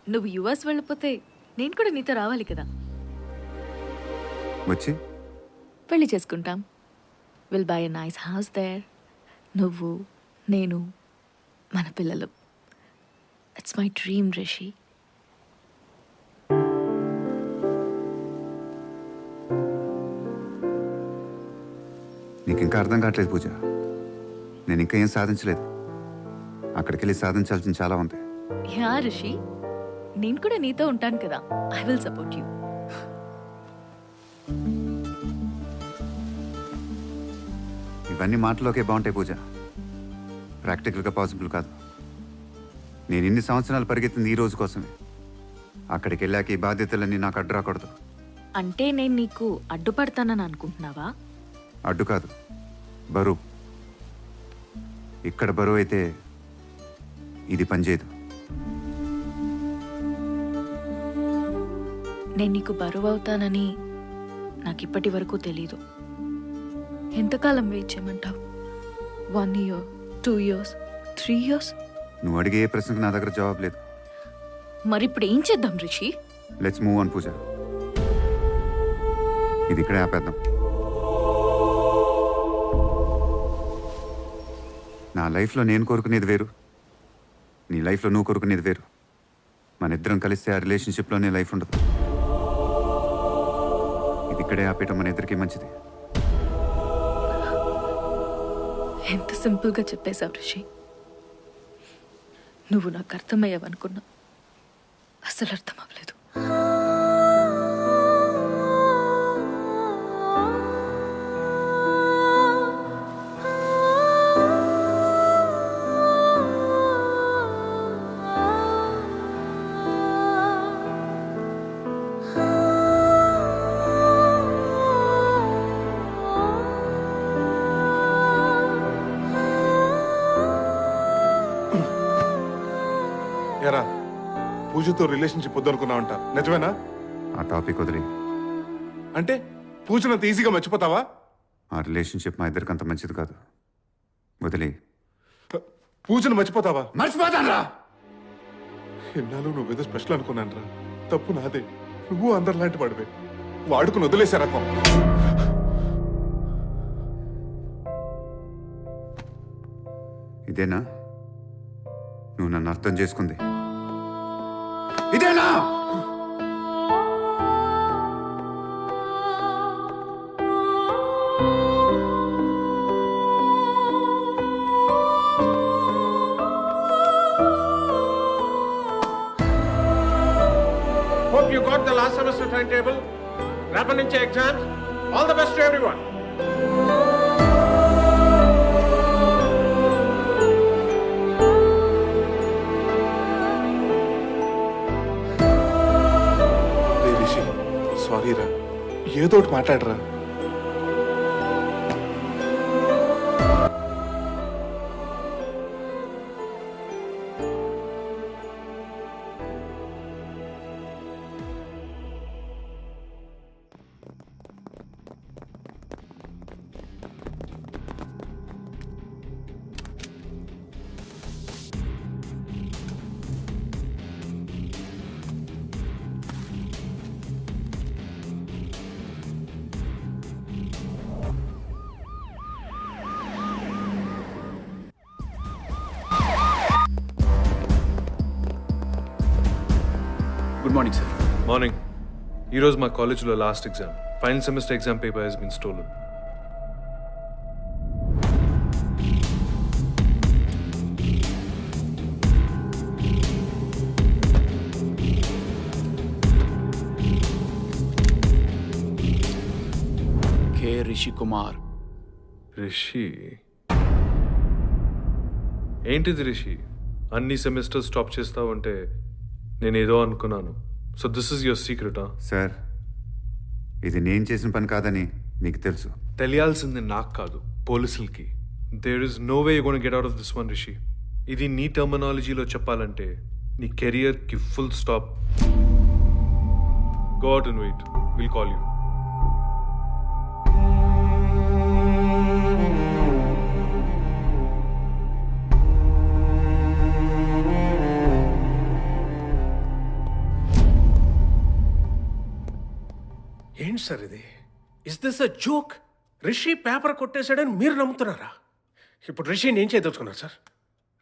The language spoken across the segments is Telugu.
నువ్వు యుఎస్ వెళ్ళిపోతే నేను కూడా నీతో రావాలి కదా. వచ్చి పెళ్లి చేసుకుంటాం. Will buy a nice house there. నువ్వు, నేను, మన పిల్లలు. It's my dream Rishi. నీకు ఇంకా అర్థం కావట్లేదు పూజ. నేను ఇంకా ఏం సాధించలేదు. అక్కడికి వెళ్ళి సాధించాల్సింది చాలా ఉంది. యా రిషి, నేను కూడా నీతో ఉంటాను కదా. I will support you. ఇవన్నీ మాటలోకే బాగుంటాయి పూజ, ప్రాక్టికల్గా పాసిబుల్ కాదు. నేను ఇన్ని సంవత్సరాలు పరిగెత్తింది ఈ రోజు కోసమే. అక్కడికి వెళ్ళాక ఈ బాధ్యతలన్నీ నాకు అడ్డు రాకూడదు. అంటే నేను నీకు అడ్డుపడతానని అనుకుంటున్నావా? అడ్డు కాదు, బరువు. ఇక్కడ బరువు అయితే ఇది పనిచేయదు. నేను నీకు బరువు అవుతానని నాకు ఇప్పటి వరకు తెలీదు. ఎంతకాలం వెయిట్ చేయమంటావు? 1 year, 2 years, 3 years? నువ్వు అడిగే ఏ ప్రశ్నకు నా దగ్గర జవాబు లేదు. మరి ఇప్పుడు ఏం చేద్దాం రిషి? లెట్స్ మూవ్ ఆన్ పూజ. ఇది ఇక్కడే ఆపేద్దాం. నా లైఫ్లో నేను కోరుకునేది వేరు, నీ లైఫ్లో నువ్వు కోరుకునేది వేరు. మన ఇద్దరం కలిస్తే ఆ రిలేషన్షిప్లోనే లైఫ్ ఉండదు. ఇది ఇక్కడే ఆపేయటం మన ఇద్దరికీ మంచిది. ఎంత సింపుల్గా చెప్పేశావు రిషి. నువ్వు నాకు అర్థమయ్యావనుకున్నా, అసలు అర్థం అవ్వలేదు. ఎరా, పూజతో రిలేషన్షిప్ వద్దనుకున్నావంట, నిజమేనా? ఆ టాపిక్ వదిలి. అంటే పూజనంత ఈజీగా మర్చిపోతావా? ఆ రిలేషన్షిప్ మా ఇద్దరికి అంత మంచిది కాదు. వదిలి. పూజను మర్చిపోతావా? మర్చిపోతాను. ఎన్నాళ్ళు నువ్వేదో స్పెషల్ అనుకున్నాను రా. తప్పు నాదే. నువ్వు అందరిలాంటి వాడివే. వాడుకుని వదిలేసే రకం. ఇదేనా నువ్వు నన్ను అర్థం చేసుకుంది? ఇదేనా? Hope you got the last semester timetable. Rapid into exams. All the best to everyone. రే రిషి, సారీ రా. ఏదోటి మాట్లాడరా. Good morning sir. మార్నింగ్. ఈరోజు మా కాలేజీలో last exam. Final semester exam paper has been stolen. K Rishi Kumar. Rishi? ఏంటిది రిషి? అన్ని సెమిస్టర్స్ స్టాప్ చేస్తావంటే నేనేదో అనుకున్నాను. సో దిస్ ఇస్ యువర్ సీక్రెటా? సార్, ఇది నేను చేసిన పని కాదని మీకు తెలుసు. తెలియాల్సింది నాకు కాదు, పోలీసులకి. There is no way you gonna get out of this one Rishi. ఇది నీ టర్మినాలజీలో చెప్పాలంటే నీ కెరియర్కి full stop. Go out and wait, will call you. ఏంటి సార్ ఇది? Is this a joke? Rishi paper కొట్టేశాడని మీరు నమ్ముతున్నారా? ఇప్పుడు రిషిని ఏం చేయదలుచుకున్నారు సార్?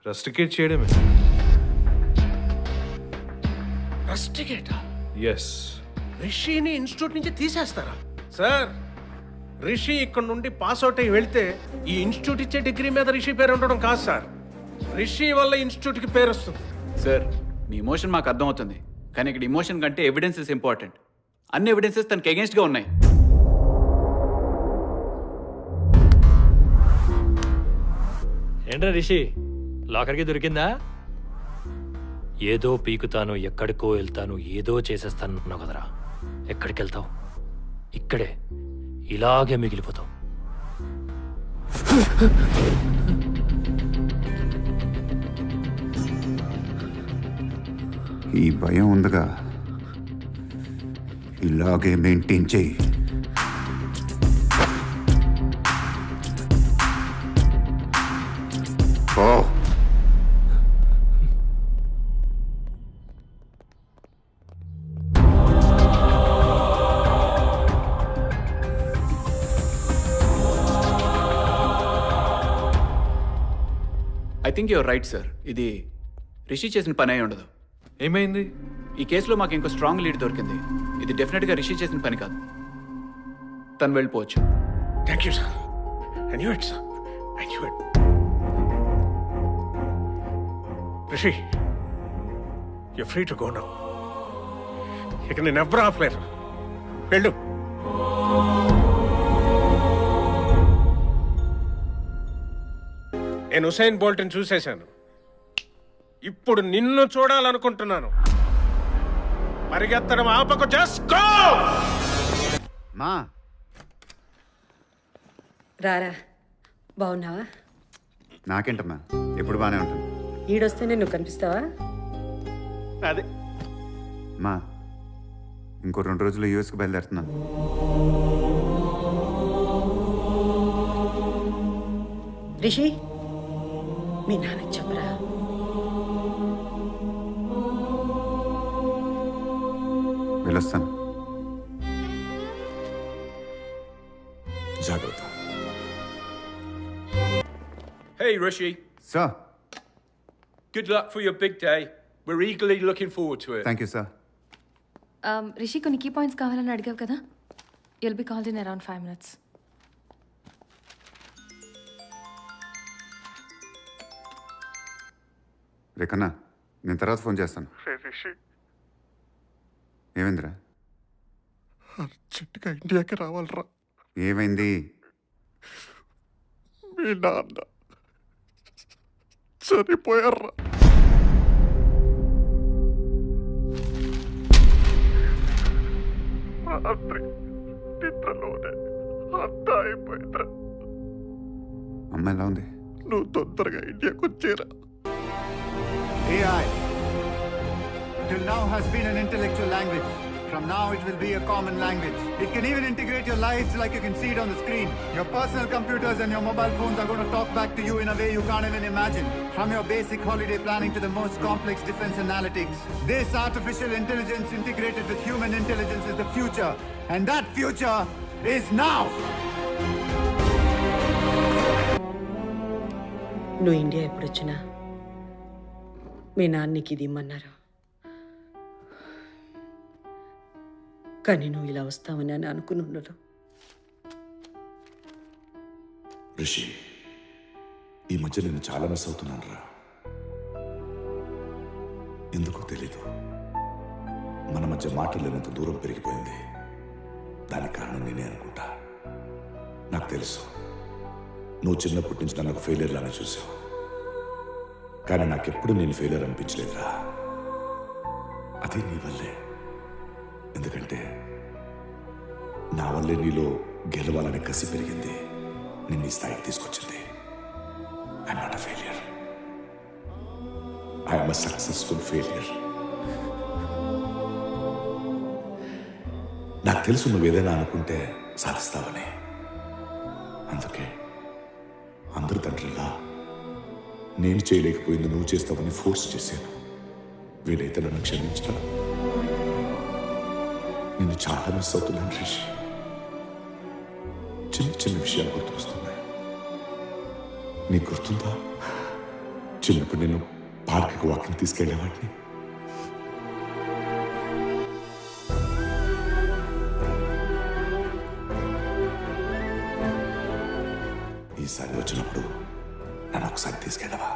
రస్టికేట్ చేయడమే. రస్టికేటా? ఎస్. రిషిని ఇన్స్టిట్యూట్ నుంచి తీసేస్తారా సార్? రిషి ఇక్కడ నుండి పాస్ అవుట్ అయ్యి వెళ్తే ఈ ఇన్స్టిట్యూట్ ఇచ్చే డిగ్రీ మీద రిషి పేరు ఉండడం కాదు సార్. రిషి వల్ల ఇన్స్టిట్యూట్కి పేరు వస్తుంది. సార్ మీ ఇమోషన్ మాకు అర్థమవుతుంది, కానీ ఇక్కడ ఇమోషన్ కంటే ఎవిడెన్సెస్ ఇంపార్టెంట్. అన్ని ఎవిడెన్సెస్ తనకి అగేన్స్ట్గా ఉన్నాయి. ఏంట్రా రిషి, లాకర్కి దొరికిందా? ఏదో పీకుతాను, ఎక్కడికో వెళ్తాను, ఏదో చేసేస్తాను అన్నావు కదరా. ఎక్కడికి వెళ్తావు? ఇక్కడే ఇలాగే మిగిలిపోతావు. ఈ భయం ఉందిగా, ఇలాగే మెయింటైన్ చేయి. Oh I think your right sir. ఇది రిషి చేసిన పని అయి ఉండదు. ఏమైంది? ఈ కేసులో మాకు ఇంకో స్ట్రాంగ్ లీడ్ దొరికింది. ఇది డెఫినెట్గా రిషి చేసిన పని కాదు. తను వెళ్ళిపోవచ్చు. Thank you sir. I knew it, sir. I knew it. Rishi, you're free to go now. ఇక నేను ఎవ్వరూ ఆపలేరు. వెళ్ళు. నేను హుసేన్ బోల్ట్ని చూసేశాను. ఇప్పుడు నిన్ను చూడాలనుకుంటున్నాను. పరిగెత్తడం ఆపకు. Just go. మా రారా, బాగున్నావా? నాకేంటమ్మా, ఎప్పుడు బాగానే ఉంటాను. ఈడొస్తేనే నువ్వు కనిపిస్తావా? అదే మా ఇంకో 2 రోజుల్లో యూఎస్కి బయలుదేరుతున్నాను. రిషి, మీ నాన్నకి చెప్పరా. వెళ్ళొస్తాను. జాగ్రత్త. Hey Rishi, sir, good luck for your big day. We're eagerly looking forward to it. Thank you sir. Rishi కొన్ని కీ పాయింట్స్ కావాలని అడిగావు కదా. You'll be called in around 5 minutes. రేకన్నా, నేను తర్వాత ఫోన్ చేస్తాను. ఏమైందిరా? అర్జెంటుగా ఇండియాకి రావాలరా. ఏమైంది? మీ నాన్న చనిపోయారా. రాత్రి నిద్రలోనే అంతా అయిపోయిందిరా. అమ్మాయి ఎలా ఉంది? నువ్వు తొందరగా ఇండియాకి వచ్చేరా. AI till now has been an intellectual language. From now it will be a common language. It can even integrate your lives like you can see it on the screen. Your personal computers and your mobile phones are going to talk back to you in a way you can't even imagine. From your basic holiday planning to the most complex defense analytics. This artificial intelligence integrated with human intelligence is the future. And that future is now! నువ్వు ఇండియా ఎప్పుడు వచ్చినా మీ నాన్నకి ఇది ఇమ్మన్నారు. కానీ నువ్వు ఇలా వస్తావని అని అనుకుని ఉండదు. రిషి, ఈ మధ్య నేను చాలా మిస్ అవుతున్నాను రా. ఎందుకో తెలీదు, మన మధ్య మాటలేనంత దూరం పెరిగిపోయింది. దానికి కారణం నేనే అనుకుంటా. నాకు తెలుసు, నువ్వు చిన్నప్పటి నుంచి నన్ను ఒక ఫెయిలియర్ లానే చూసావు. కానీ నాకెప్పుడు నేను ఫెయిలియర్ అనిపించలేదురా. అది నీ వల్లే. ఎందుకంటే నా వల్లే నీలో గెలవాలనే కసి పెరిగింది. నేను ఈ స్థాయికి తీసుకొచ్చింది. I'm not a failure. I'm a successful failure. నాకు తెలుసు నువ్వు ఏదైనా అనుకుంటే సాధిస్తావని. అందుకే అందరు తండ్రిలా నేను చేయలేకపోయింది నువ్వు చేస్తావని ఫోర్స్ చేశాను. వీలైతే నన్ను క్షమించడం. నేను చాలా మిస్ అవుతున్నాను రిషి. చిన్న చిన్న విషయాలు గుర్తుకొస్తున్నాయి. నీకు గుర్తుందా చిన్నప్పుడు నేను పార్క్కి వాకింగ్ తీసుకెళ్ళేవాడిని? ఈసారి వచ్చినప్పుడు నన్ను ఒకసారి తీసుకెళ్ళవా?